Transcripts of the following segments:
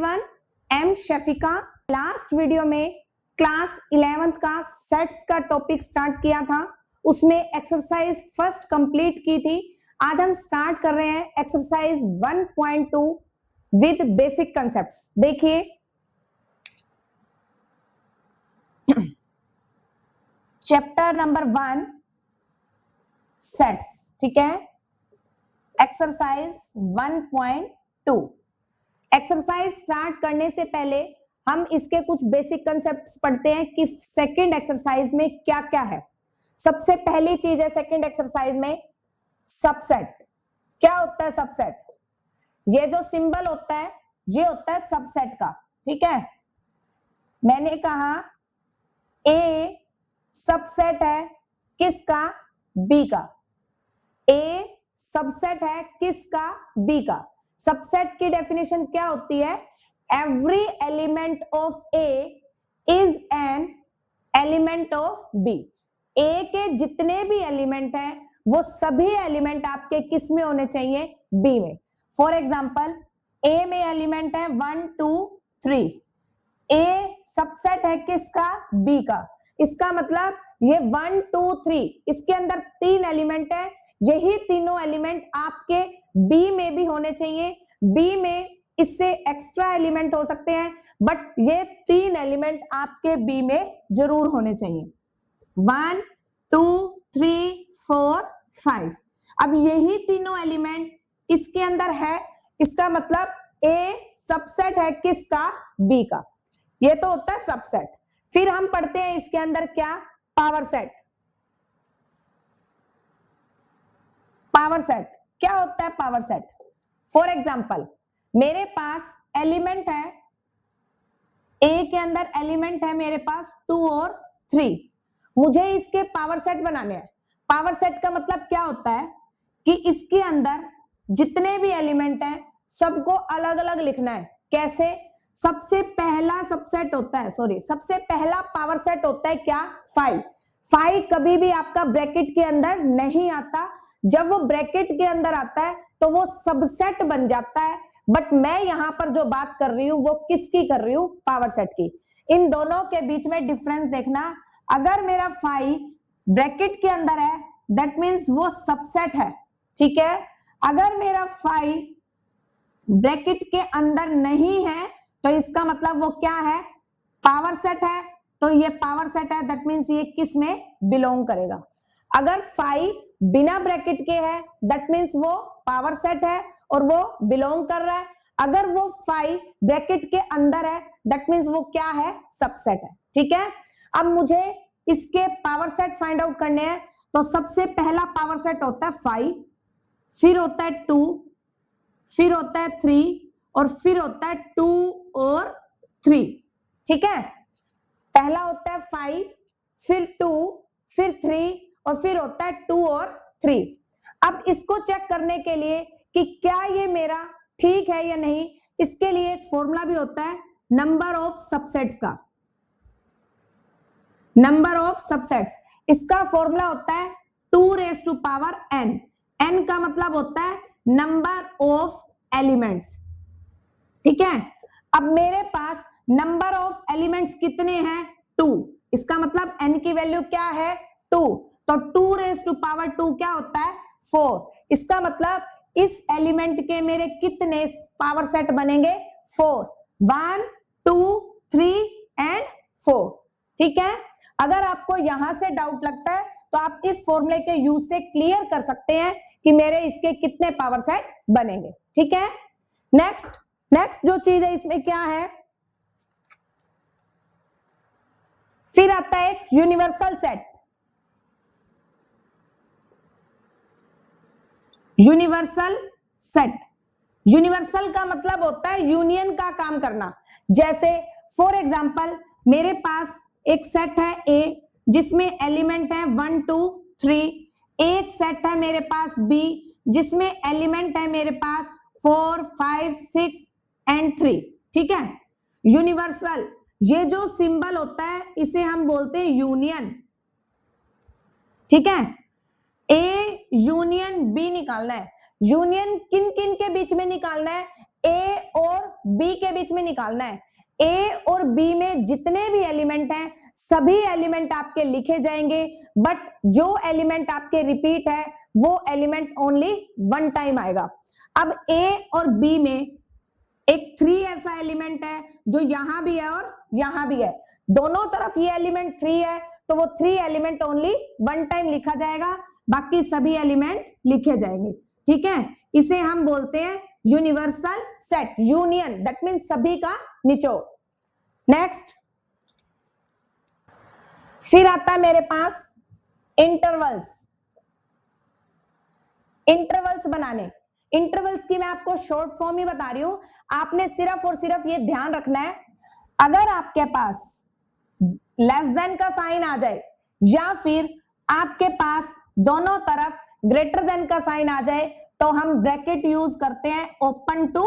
Everyone, am Shafika. Last video में class 11th का sets का टॉपिक स्टार्ट किया था, उसमें एक्सरसाइज फर्स्ट कंप्लीट की थी। आज हम स्टार्ट कर रहे हैं एक्सरसाइज 1.2 विद बेसिक कंसेप्ट्स। देखिए चैप्टर नंबर 1 सेट्स, ठीक है। एक्सरसाइज 1.2। एक्सरसाइज स्टार्ट करने से पहले हम इसके कुछ बेसिक कंसेप्ट्स पढ़ते हैं कि सेकंड एक्सरसाइज में क्या क्या है। सबसे पहली चीज है सेकंड एक्सरसाइज में सबसेट। क्या होता है सबसेट? ये जो सिंबल होता है ये होता है सबसेट का, ठीक है। मैंने कहा ए सबसेट है किसका? बी का। ए सबसेट है किसका? बी का। सबसेट की डेफिनेशन क्या होती है? Every element of A is an element of B. A के जितने भी एलिमेंट हैं वो सभी एलिमेंट आपके किस में होने चाहिए? बी में। फॉर एग्जाम्पल ए में एलिमेंट है 1 2 3। ए सबसेट है किसका? बी का। इसका मतलब ये 1 2 3 इसके अंदर 3 एलिमेंट है, यही तीनों एलिमेंट आपके बी में भी होने चाहिए। बी में इससे एक्स्ट्रा एलिमेंट हो सकते हैं, बट ये 3 एलिमेंट आपके बी में जरूर होने चाहिए। 1 2 3 4 5। अब यही तीनों एलिमेंट इसके अंदर है, इसका मतलब ए सबसेट है किसका? बी का। ये तो होता है सबसेट। फिर हम पढ़ते हैं इसके अंदर क्या? Power set. पावर सेट क्या होता है? पावर सेट फॉर एग्जाम्पल मेरे पास एलिमेंट है, ए के अंदर एलिमेंट है मेरे पास 2 और 3। मुझे इसके पावर सेट बनाने हैं। पावर सेट का मतलब क्या होता है कि इसके अंदर जितने भी एलिमेंट हैं सबको अलग अलग लिखना है। कैसे? सबसे पहला सबसेट होता है, सबसे पहला पावर सेट होता है क्या? 5। 5 कभी भी आपका ब्रैकेट के अंदर नहीं आता। जब वो ब्रैकेट के अंदर आता है तो वो सबसेट बन जाता है। बट मैं यहां पर जो बात कर रही हूं वो किसकी कर रही हूं? पावर सेट की। इन दोनों के बीच में डिफरेंस देखना। अगर मेरा 5 ब्रैकेट के अंदर है दैट मीन्स वो सबसेट है, ठीक है। अगर मेरा 5 ब्रैकेट के अंदर नहीं है तो इसका मतलब वो क्या है? पावर सेट है। तो ये पावर सेट है, दैट मीन्स ये किस में बिलोंग करेगा? अगर 5 बिना ब्रैकेट के है दैट मीन्स वो पावर सेट है और वो बिलोंग कर रहा है। अगर वो 5 ब्रैकेट के अंदर है दैट मीन्स वो क्या है? सबसेट है, ठीक है। अब मुझे इसके पावर सेट फाइंड आउट करने हैं। तो सबसे पहला पावर सेट होता है 5, फिर होता है 2, फिर होता है 3 और फिर होता है 2 और 3, ठीक है। पहला होता है 5, फिर 2, फिर 3 और फिर होता है 2 और 3। अब इसको चेक करने के लिए कि क्या ये मेरा ठीक है या नहीं, इसके लिए एक फॉर्मूला भी होता है नंबर ऑफ सबसेट्स का। नंबर ऑफ सबसेट्स, इसका फॉर्मूला होता है 2 raise to power n। n का मतलब होता है नंबर ऑफ एलिमेंट्स, ठीक है। अब मेरे पास नंबर ऑफ एलिमेंट्स कितने हैं? 2। इसका मतलब n की वैल्यू क्या है? 2। तो 2 रेज़ टू पावर 2 क्या होता है? 4। इसका मतलब इस एलिमेंट के मेरे कितने पावर सेट बनेंगे? 4। 1 2 3 एंड 4, ठीक है। अगर आपको यहां से डाउट लगता है तो आप इस फॉर्मूले के यूज से क्लियर कर सकते हैं कि मेरे इसके कितने पावर सेट बनेंगे, ठीक है। नेक्स्ट जो चीज है इसमें क्या है? फिर आता है एक universal set. Universal set, universal का मतलब होता है यूनियन का काम करना। जैसे फॉर एग्जांपल मेरे पास एक सेट है ए जिसमें एलिमेंट है 1 2 3। एक सेट है मेरे पास बी जिसमें एलिमेंट है मेरे पास 4 5 6 एंड 3, ठीक है। यूनिवर्सल, ये जो सिंबल होता है इसे हम बोलते हैं यूनियन, ठीक है। ए यूनियन बी निकालना है। यूनियन किन किन के बीच में निकालना है? ए और बी के बीच में निकालना है। ए और बी में जितने भी एलिमेंट हैं सभी एलिमेंट आपके लिखे जाएंगे, बट जो एलिमेंट आपके रिपीट है वो एलिमेंट ओनली वन टाइम आएगा। अब ए और बी में एक 3 ऐसा एलिमेंट है जो यहां भी है और यहां भी है, दोनों तरफ ये एलिमेंट 3 है, तो वो 3 एलिमेंट ओनली वन टाइम लिखा जाएगा, बाकी सभी एलिमेंट लिखे जाएंगे। ठीक है, इसे हम बोलते हैं universal set, union, that means सभी का निचोड़। नेक्स्ट, फिर आता है मेरे पास इंटरवल्स। इंटरवल्स बनाने, इंटरवल्स की मैं आपको शॉर्ट फॉर्म ही बता रही हूं, आपने सिर्फ और सिर्फ ये ध्यान रखना है, अगर आपके पास लेस देन का साइन आ जाए या फिर आपके पास दोनों तरफ ग्रेटर देन का साइन आ जाए तो हम ब्रैकेट यूज करते हैं ओपन टू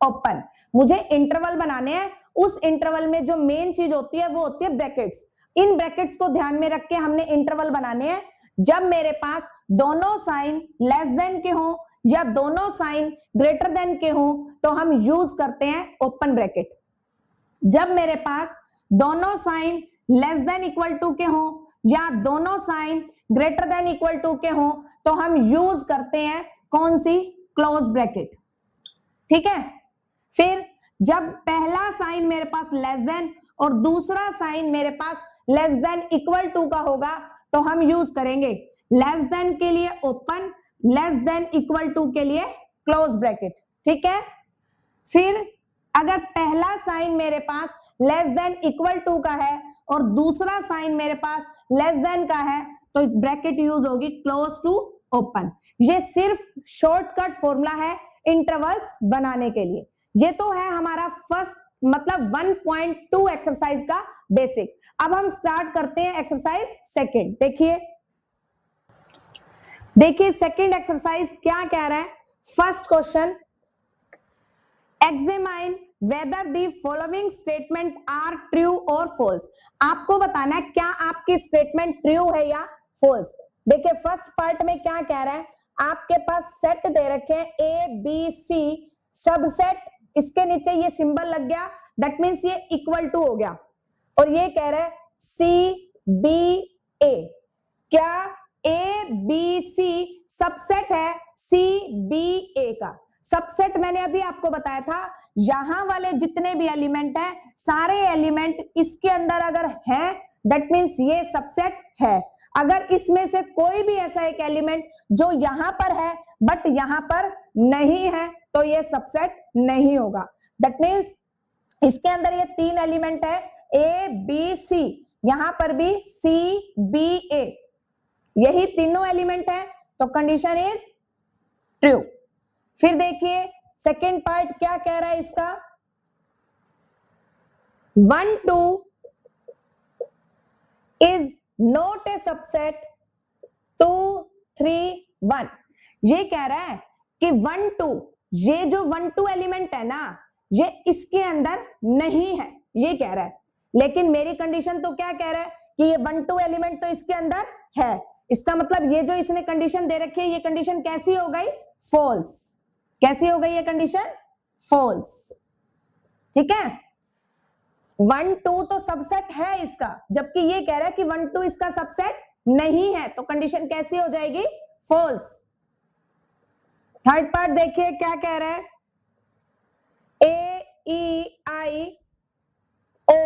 ओपन। मुझे इंटरवल बनाने हैं, उस इंटरवल में जो मेन चीज होती है वो होती है ब्रैकेट्स। इन ब्रैकेट्स को ध्यान में रख के हमने इंटरवल बनाने हैं। जब मेरे पास दोनों साइन लेस देन के हों या दोनों साइन ग्रेटर देन के हों तो हम यूज करते हैं ओपन ब्रैकेट। जब मेरे पास दोनों sign less than equal to के हों या दोनों sign greater than equal to के हों तो हम यूज करते हैं कौन सी, क्लोज ब्रैकेट। ठीक है, फिर जब पहला साइन मेरे पास लेस देन और दूसरा साइन मेरे पास लेस देन इक्वल टू का होगा तो हम यूज करेंगे लेस देन के लिए open, less than equal to के लिए क्लोज ब्रैकेट। ठीक है, फिर अगर पहला साइन मेरे पास लेस देन इक्वल टू का है और दूसरा साइन मेरे पास लेस देन का है तो ब्रैकेट यूज होगी क्लोज टू ओपन। ये सिर्फ शॉर्टकट फॉर्मूला है इंटरवल्स बनाने के लिए। ये तो है हमारा फर्स्ट मतलब 1.2 एक्सरसाइज का बेसिक। अब हम स्टार्ट करते हैं एक्सरसाइज सेकंड। देखिए सेकंड एक्सरसाइज क्या कह रहा है। First question, examine whether the following statement are true और फॉल्स। आपको बताना है क्या आपकी स्टेटमेंट ट्रू है या फॉल्स। देखिए फर्स्ट पार्ट में क्या कह रहा है, आपके पास सेट दे रखे हैं ए बी सी सबसेट, इसके नीचे ये सिंबल लग गया, दैट मींस ये इक्वल टू हो गया, और ये कह रहा है सी बी ए। क्या ए बी सी सबसेट है सी बी ए का? सबसेट मैंने अभी आपको बताया था, यहां वाले जितने भी एलिमेंट हैं सारे एलिमेंट इसके अंदर अगर है दैट मींस ये सबसेट है। अगर इसमें से कोई भी ऐसा एक एलिमेंट जो यहां पर है बट यहां पर नहीं है तो ये सबसेट नहीं होगा। दैट मींस इसके अंदर ये 3 एलिमेंट है ए बी सी, यहां पर भी सी बी ए, यही तीनों एलिमेंट है तो कंडीशन इज ट्रू। फिर देखिए सेकेंड पार्ट क्या कह रहा है इसका, 1 2 इज नॉट ए सबसेट 2 3 1। ये कह रहा है कि 1 2, ये जो 1 2 एलिमेंट है ना ये इसके अंदर नहीं है, ये कह रहा है। लेकिन मेरी कंडीशन तो क्या कह रहा है कि ये 1 2 एलिमेंट तो इसके अंदर है। इसका मतलब ये जो इसने कंडीशन दे रखी है ये कंडीशन कैसी हो गई, फॉल्स। कैसी हो गई ये कंडीशन, फॉल्स। ठीक है, 1 2 तो सबसेट है इसका, जबकि ये कह रहा है कि 1 2 इसका सबसेट नहीं है, तो कंडीशन कैसी हो जाएगी, फॉल्स। थर्ड पार्ट देखिए क्या कह रहा है, A E I O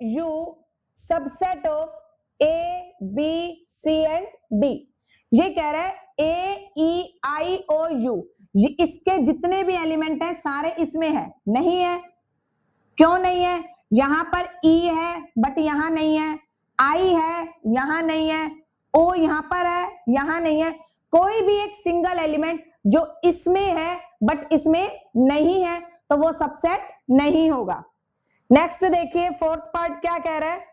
U subset of A B C and D. ये कह रहा है A E I O you, इसके जितने भी एलिमेंट हैं सारे इसमें है, नहीं है। क्यों नहीं है, यहां पर ई है बट यहां नहीं है, आई है यहां नहीं है, ओ यहां पर है यहां नहीं है। कोई भी एक सिंगल एलिमेंट जो इसमें है बट इसमें नहीं है तो वो सबसेट नहीं होगा। नेक्स्ट देखिए फोर्थ पार्ट क्या कह रहा है,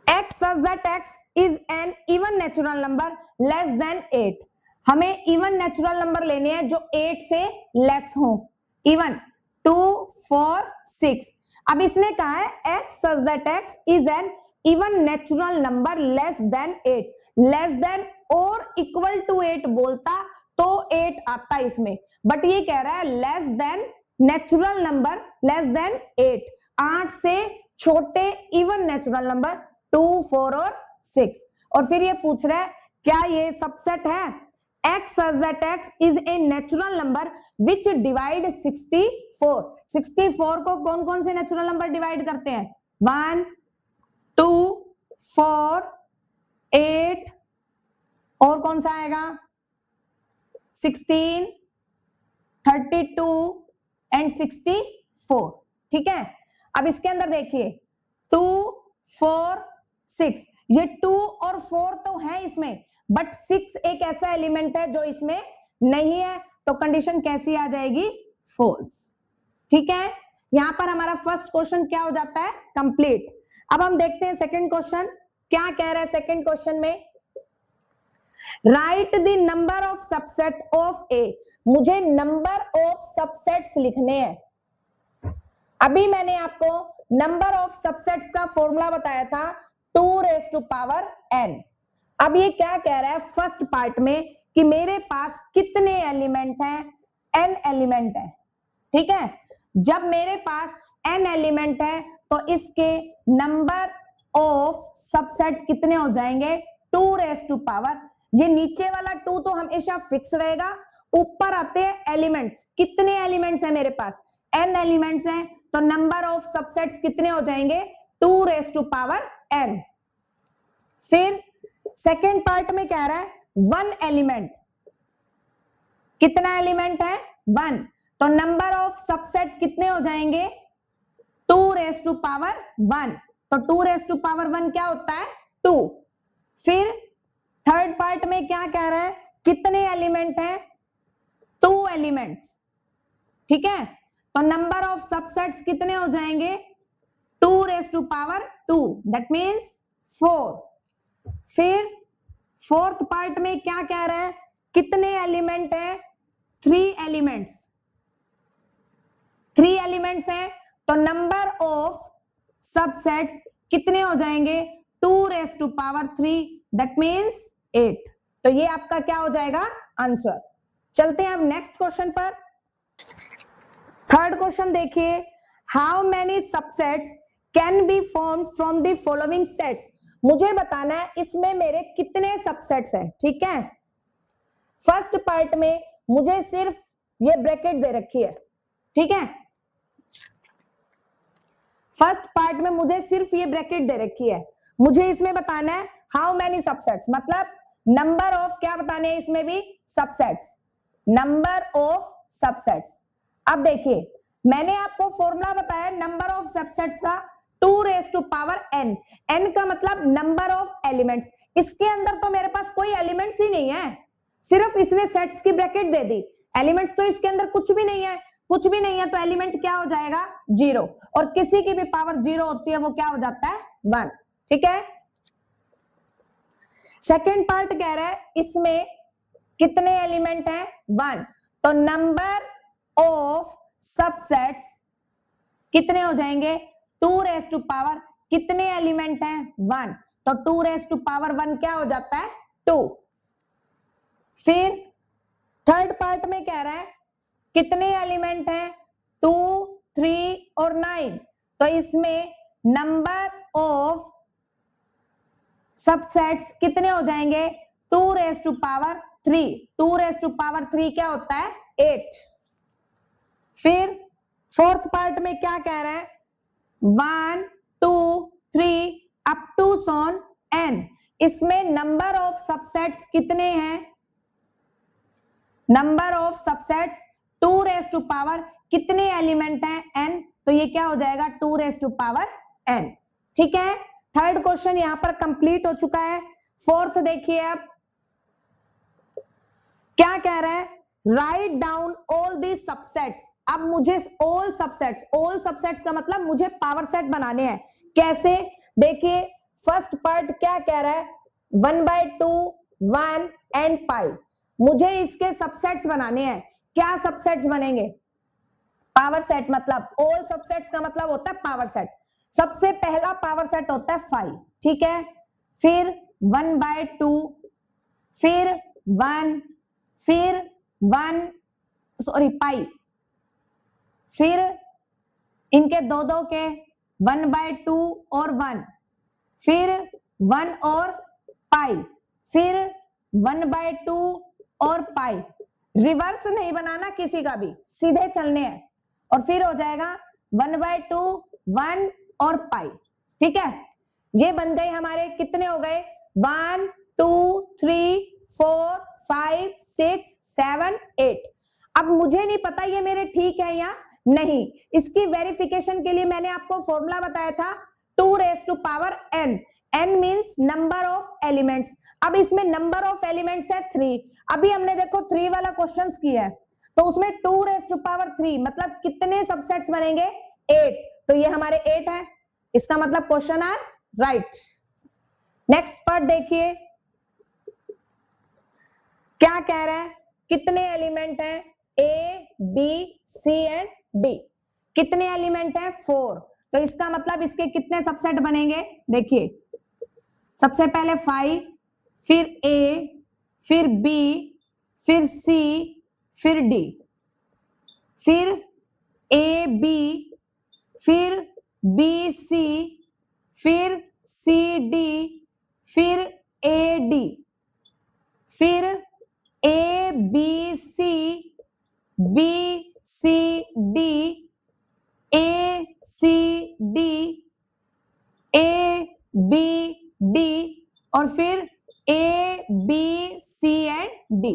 x such that x is an even natural number less than 8। हमें इवन नेचुरल नंबर लेने हैं जो 8 से लेस हो। इवन 2 4 6। अब इसने कहा है x such that x is an even natural number less than 8। Less than और इक्वल टू 8 बोलता तो 8 आता है इसमें, बट ये कह रहा है less then natural number, less than 8, 8 से छोटे इवन नेचुरल नंबर 2, 4 और 6। और फिर ये पूछ रहा है क्या ये सबसेट है, x such that x is a natural number which divide 64। 64 को कौन कौन से नेचुरल नंबर डिवाइड करते हैं, 1, 2, 4, 8 और कौन सा आएगा 16, 32 एंड 64। ठीक है, अब इसके अंदर देखिए 2, 4, 6, ये 2 और 4 तो है इसमें, बट 6 एक ऐसा एलिमेंट है जो इसमें नहीं है, तो कंडीशन कैसी आ जाएगी, फॉल्स। ठीक है, यहां पर हमारा फर्स्ट क्वेश्चन क्या हो जाता है, कंप्लीट। अब हम देखते हैं सेकंड क्वेश्चन क्या कह रहा है। सेकंड क्वेश्चन में write the number of subset of A, मुझे नंबर ऑफ सबसेट्स लिखने हैं। अभी मैंने आपको नंबर ऑफ सबसेट्स का फॉर्मूला बताया था 2n। अब ये क्या कह रहा है फर्स्ट पार्ट में कि मेरे पास कितने एलिमेंट हैं, n एलिमेंट है। ठीक है, जब मेरे पास n एलिमेंट है तो इसके नंबर ऑफ सबसेट कितने हो जाएंगे, 2। ये नीचे वाला 2 तो हमेशा फिक्स रहेगा, ऊपर आते हैं एलिमेंट्स। कितने एलिमेंट्स हैं मेरे पास, n एलिमेंट्स हैं, तो नंबर ऑफ सबसेट्स कितने हो जाएंगे, 2n। फिर सेकेंड पार्ट में कह रहा है 1 एलिमेंट, कितना एलिमेंट है 1, तो नंबर ऑफ सबसेट कितने हो जाएंगे 2n। तो 2n क्या होता है 2। फिर थर्ड पार्ट में क्या कह रहा है, कितने एलिमेंट हैं 2 एलिमेंट्स। ठीक है, तो नंबर ऑफ सबसेट्स कितने हो जाएंगे 2 दैट मीन्स 4। फिर फोर्थ पार्ट में क्या कह रहा है, कितने एलिमेंट है 3 एलिमेंट्स। 3 एलिमेंट्स हैं, तो नंबर ऑफ सबसेट्स कितने हो जाएंगे 2 दैट मीन्स 8। तो ये आपका क्या हो जाएगा आंसर। चलते हैं अब नेक्स्ट क्वेश्चन पर। थर्ड क्वेश्चन देखिए, how many subsets can be form from the following sets. मुझे बताना है इसमें मेरे कितने सबसेट्स हैं। ठीक है, फर्स्ट पार्ट में मुझे सिर्फ ये ब्रैकेट दे रखी है। ठीक है, फर्स्ट पार्ट में मुझे सिर्फ ये ब्रैकेट दे रखी है, मुझे इसमें बताना है हाउ मेनी सबसेट्स, मतलब नंबर ऑफ क्या बताने हैं इसमें भी सबसेट्स, नंबर ऑफ सबसेट्स। अब देखिए मैंने आपको फॉर्मूला बताया नंबर ऑफ सबसेट्स का 2n। n का मतलब नंबर ऑफ एलिमेंट्स। इसके अंदर तो मेरे पास कोई एलिमेंट्स ही नहीं है, सिर्फ इसने सेट्स की ब्रैकेट दे दी, एलिमेंट्स तो इसके अंदर कुछ भी नहीं है। कुछ भी नहीं है तो एलिमेंट क्या हो जाएगा 0, और किसी की भी पावर 0 होती है वो क्या हो जाता है 1। ठीक है, सेकेंड पार्ट कह रहा है इसमें कितने एलिमेंट हैं 1, तो नंबर ऑफ सबसेट्स कितने हो जाएंगे 2 कितने एलिमेंट हैं 1, तो 2 क्या हो जाता है 2। फिर थर्ड पार्ट में कह रहा है कितने एलिमेंट हैं 2, 3 और 9, तो इसमें नंबर ऑफ सबसेट्स कितने हो जाएंगे 2 क्या होता है 8। फिर फोर्थ पार्ट में क्या कह रहा है 1, 2, 3 अप टू सॉन n, इसमें नंबर ऑफ सबसेट्स कितने हैं, नंबर ऑफ सबसेट्स 2 कितने एलिमेंट हैं n, तो ये क्या हो जाएगा 2n। ठीक है, थर्ड क्वेश्चन यहां पर कंप्लीट हो चुका है। फोर्थ देखिए अब क्या कह रहा है, write down all the subsets. अब मुझे ऑल सबसेट्स का मतलब मुझे पावर सेट बनाने हैं। कैसे, देखिए फर्स्ट पार्ट क्या कह रहा है 1/2, 1 एंड पाई। मुझे इसके सबसेट्स बनाने हैं। क्या सबसेट्स बनेंगे, पावर सेट, मतलब ऑल सबसेट्स का मतलब होता है पावर सेट। सबसे पहला पावर सेट होता है 5। ठीक है, फिर 1/2, फिर 1, फिर 1 फिर इनके दो दो के 1/2 और 1, फिर 1 और पाई, फिर 1/2 और पाई। रिवर्स नहीं बनाना किसी का भी, सीधे चलने हैं। और फिर हो जाएगा 1/2 1 और पाई। ठीक है, ये बन गए हमारे, कितने हो गए, 1 2 3 4 5 6 7 8। अब मुझे नहीं पता ये मेरे ठीक है या नहीं, इसकी वेरिफिकेशन के लिए मैंने आपको फॉर्मूला बताया था 2n। n means number of elements. अब इसमें नंबर ऑफ एलिमेंट्स है 3। अभी हमने देखो 3 वाला क्वेश्चन किया है, तो उसमें 2 3 मतलब कितने सबसेट्स बनेंगे, 8। तो ये हमारे 8 है, इसका मतलब question are right. Next part देखिए क्या कह रहा है, कितने एलिमेंट हैं, A B C and D. कितने एलिमेंट हैं, 4। तो इसका मतलब इसके कितने सबसेट बनेंगे, देखिए सबसे पहले 5, फिर ए, फिर बी, फिर सी, फिर डी, फिर ए बी, फिर बी सी, फिर सी डी, फिर ए डी, फिर A B C, B C D, A C D, A B D, और फिर A B C and D.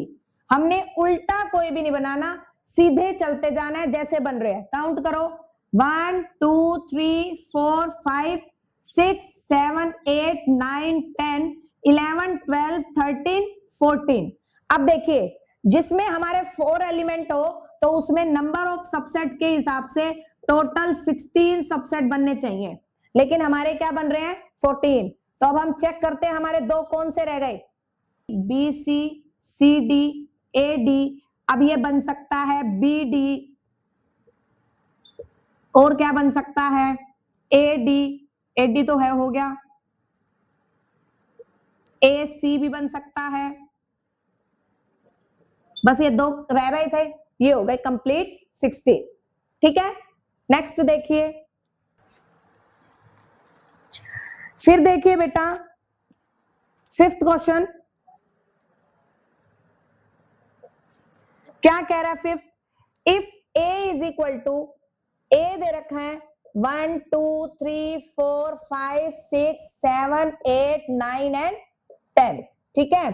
हमने उल्टा कोई भी नहीं बनाना, सीधे चलते जाना है जैसे बन रहे हैं। काउंट करो, 1 2 3 4 5 6 7 8 9 10 11 12 13 14। अब देखिए जिसमें हमारे 4 एलिमेंट हो तो उसमें नंबर ऑफ सबसेट के हिसाब से टोटल 16 सबसेट बनने चाहिए, लेकिन हमारे क्या बन रहे हैं, 14। तो अब हम चेक करते हैं हमारे दो कौन से रह गए, B C, C D, A D. अब ये बन सकता है बी डी, और क्या बन सकता है, ए डी, ए डी तो है, हो गया। ए सी भी बन सकता है। बस ये दो रह रहे थे, ये हो गए कंप्लीट 16। ठीक है, नेक्स्ट देखिए, फिर देखिए बेटा 5th क्वेश्चन क्या कह रहा है। 5th, if a is equal to, A दे रखा है 1 2 3 4 5 6 7 8 9 एंड 10। ठीक है,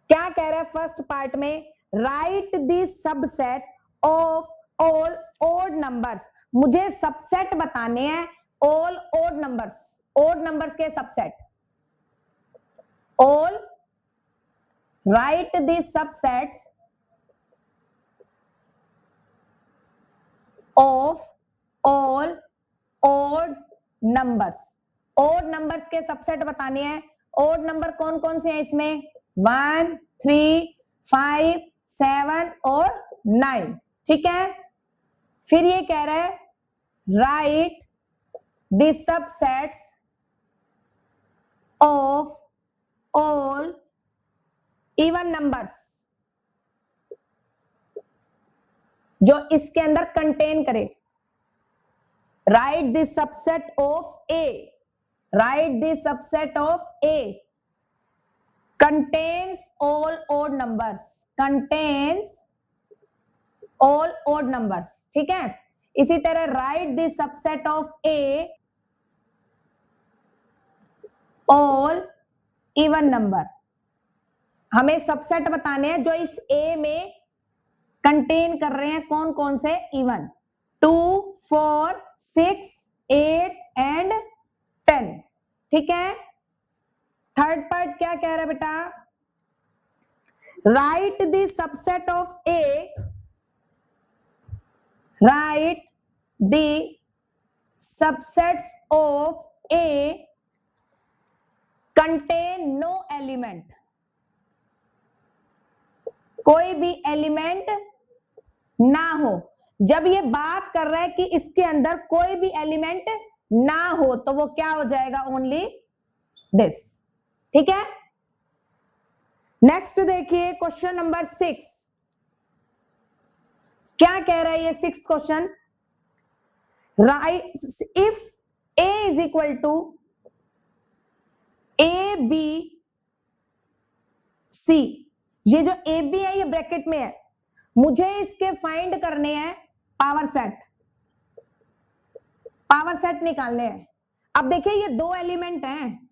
क्या कह रहा है फर्स्ट पार्ट में, write the subset of all odd numbers. मुझे सबसेट बताने हैं all odd numbers, odd numbers के subset. All, write the subsets of all odd numbers. Odd numbers के सबसेट बताने हैं। ओड नंबर कौन कौन से हैं इसमें, 1 3 5 7 और 9। ठीक है, फिर ये कह रहा है write the subsets of all even numbers, जो इसके अंदर कंटेन करे। Write the subset of A, write the subset of A contains all odd numbers, contains all odd numbers. ठीक है, इसी तरह write the subset of A all even number. हमें subset बताने हैं जो इस ए में कंटेन कर रहे हैं कौन कौन से इवन, 2 4 6 8 एंड 10। ठीक है, थर्ड पार्ट क्या कह रहा है बेटा, write the subset of A, write the subsets of A contain no element. कोई भी एलिमेंट ना हो। जब ये बात कर रहा है कि इसके अंदर कोई भी एलिमेंट ना हो तो वो क्या हो जाएगा, ओनली दिस। ठीक है, नेक्स्ट देखिए क्वेश्चन नंबर 6, क्या कह रहा है ये 6th question, write if a is equal to A B C, ये जो ए बी है ये ब्रैकेट में है, मुझे इसके फाइंड करने हैं पावर सेट, पावर सेट निकालने हैं। अब देखिए ये दो एलिमेंट हैं,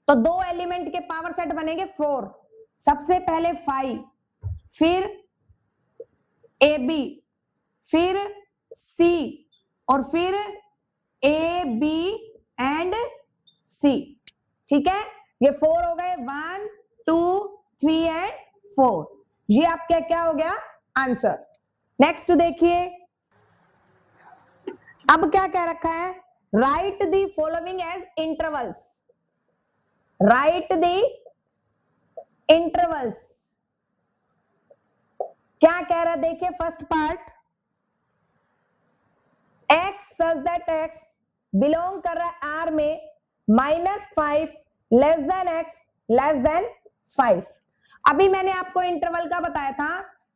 तो दो एलिमेंट के पावर सेट बनेंगे 4, सबसे पहले 5, फिर ए बी, फिर सी, और फिर ए बी एंड सी। ठीक है, ये 4 हो गए, 1 2 3 एंड 4, ये आपका क्या हो गया आंसर। नेक्स्ट देखिए, अब क्या कह रखा है, write the following as intervals, write the intervals. क्या कह रहा है देखिए, first part, x such that x belong कर रहा है आर में -5 less than x less than 5। अभी मैंने आपको इंटरवल का बताया था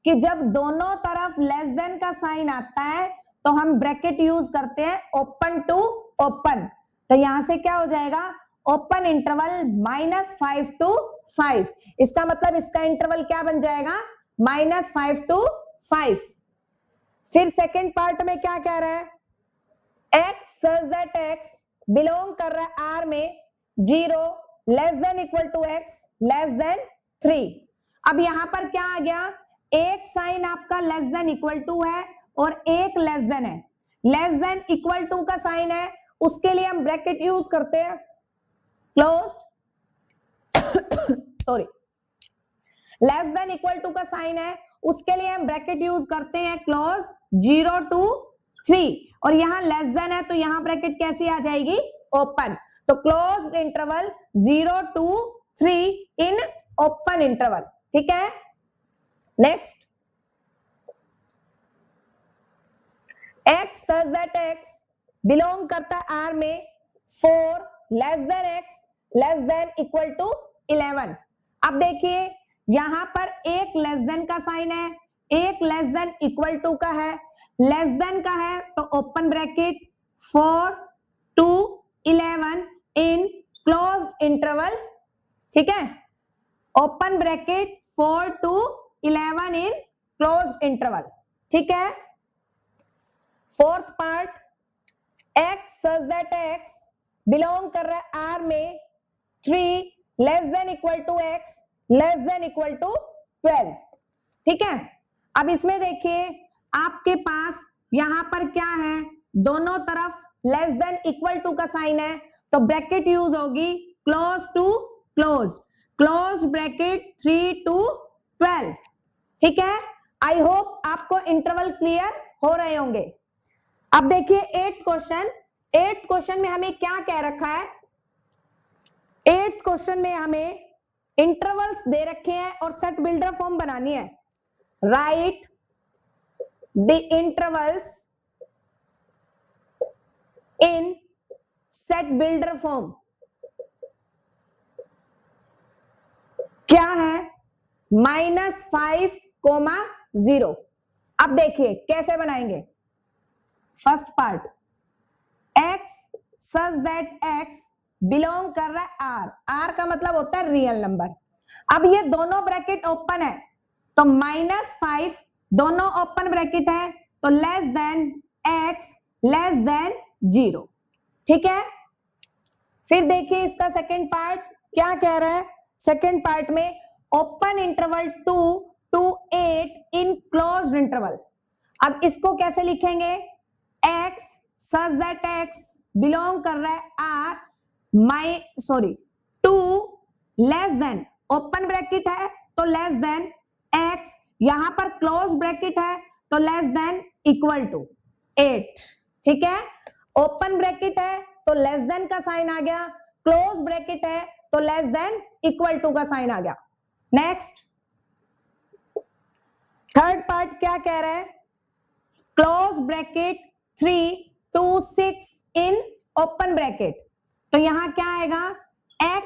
कि जब दोनों तरफ लेस देन का साइन आता है तो हम ब्रैकेट यूज करते हैं ओपन टू ओपन, तो यहां से क्या हो जाएगा, ओपन इंटरवल -5 to 5, इसका मतलब इसका इंटरवल क्या बन जाएगा, -5 to 5। फिर सेकेंड पार्ट में क्या कह रहा है, x such that x belong कर रहा है आर में 0 less than equal to x less than 3। अब यहां पर क्या आ गया, एक साइन आपका लेस देन इक्वल टू है और एक लेस देन है, लेस देन इक्वल टू का साइन है, उसके लिए हम ब्रैकेट यूज करते हैं closed sorry, less than equal to का साइन है, उसके लिए हम ब्रैकेट यूज करते हैं क्लोज 0 to 3, और यहां लेस देन है तो यहां ब्रैकेट कैसी आ जाएगी, ओपन, तो closed interval 0 to 3 in open interval. ठीक है, next, x such that x belong करता है आर में 4 less than x less than equal to 11। अब देखिए यहां पर एक लेस देन का साइन है, एक लेस देन इक्वल टू का है, लेस देन का है तो open bracket 4 to 11 in closed interval. ठीक है, open bracket 4 to 11 in closed interval. ठीक है, fourth part, x such that x belong कर रहा है आर में 3 less than equal to x less than equal to 12। ठीक है, अब इसमें देखिए आपके पास यहां पर क्या है, दोनों तरफ लेस देन इक्वल टू का साइन है, तो ब्रैकेट यूज होगी close to close, close bracket 3 to 12। ठीक है, आई होप आपको इंटरवल क्लियर हो रहे होंगे। अब देखिए 8th क्वेश्चन, 8th क्वेश्चन में हमें क्या कह रखा है, 8th क्वेश्चन में हमें इंटरवल्स दे रखे हैं और सेट बिल्डर फॉर्म बनानी है। Write the intervals in set builder form. क्या है, -5, 0। अब देखिए कैसे बनाएंगे, first part, x such that x belong कर रहा है आर, आर का मतलब होता है रियल नंबर। अब ये दोनों ब्रैकेट ओपन है तो -5 दोनों ओपन ब्रैकेट है तो less than x less then 0। ठीक है, फिर देखिए इसका सेकेंड पार्ट क्या कह रहा है, सेकेंड पार्ट में open interval 2 to 8 in closed interval. अब इसको कैसे लिखेंगे, x such that x belong कर रहा है r 2 less than, open bracket है तो लेस देन x, यहां पर क्लोज ब्रैकेट है तो लेस देन इक्वल टू 8। ठीक है, ओपन ब्रैकेट है तो लेस देन का साइन आ गया, क्लोज ब्रैकेट है तो लेस देन इक्वल टू का साइन आ गया। नेक्स्ट, थर्ड पार्ट क्या कह रहा है, close bracket 3 to 6 in open bracket, तो यहां क्या आएगा, x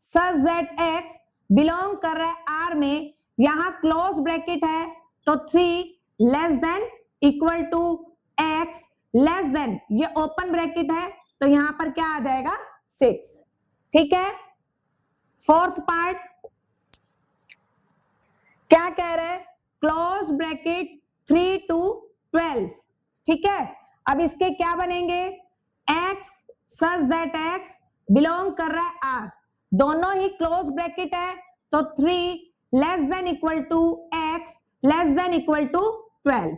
such that x belong कर रहा है आर में, यहां क्लोज ब्रैकेट है तो 3 less than equal to x less than, ये ओपन ब्रैकेट है तो यहां पर क्या आ जाएगा 6। ठीक है। फोर्थ पार्ट क्या कह रहे हैं, क्लोज ब्रैकेट 3 to 12। ठीक है, अब इसके क्या बनेंगे, x such that x belong कर रहा है r, दोनों ही क्लोज ब्रैकेट है तो 3 less than equal to x less than equal to 12।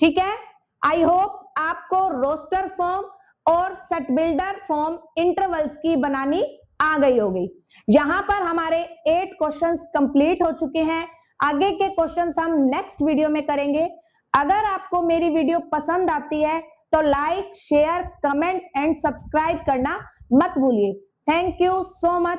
ठीक है। आई होप आपको रोस्टर फॉर्म और सेट बिल्डर फॉर्म इंटरवल्स की बनानी आ गई होगी। यहां पर हमारे 8 क्वेश्चंस कंप्लीट हो चुके हैं। आगे के क्वेश्चंस हम नेक्स्ट वीडियो में करेंगे। अगर आपको मेरी वीडियो पसंद आती है तो like, share, comment and subscribe करना मत भूलिए। Thank you so much.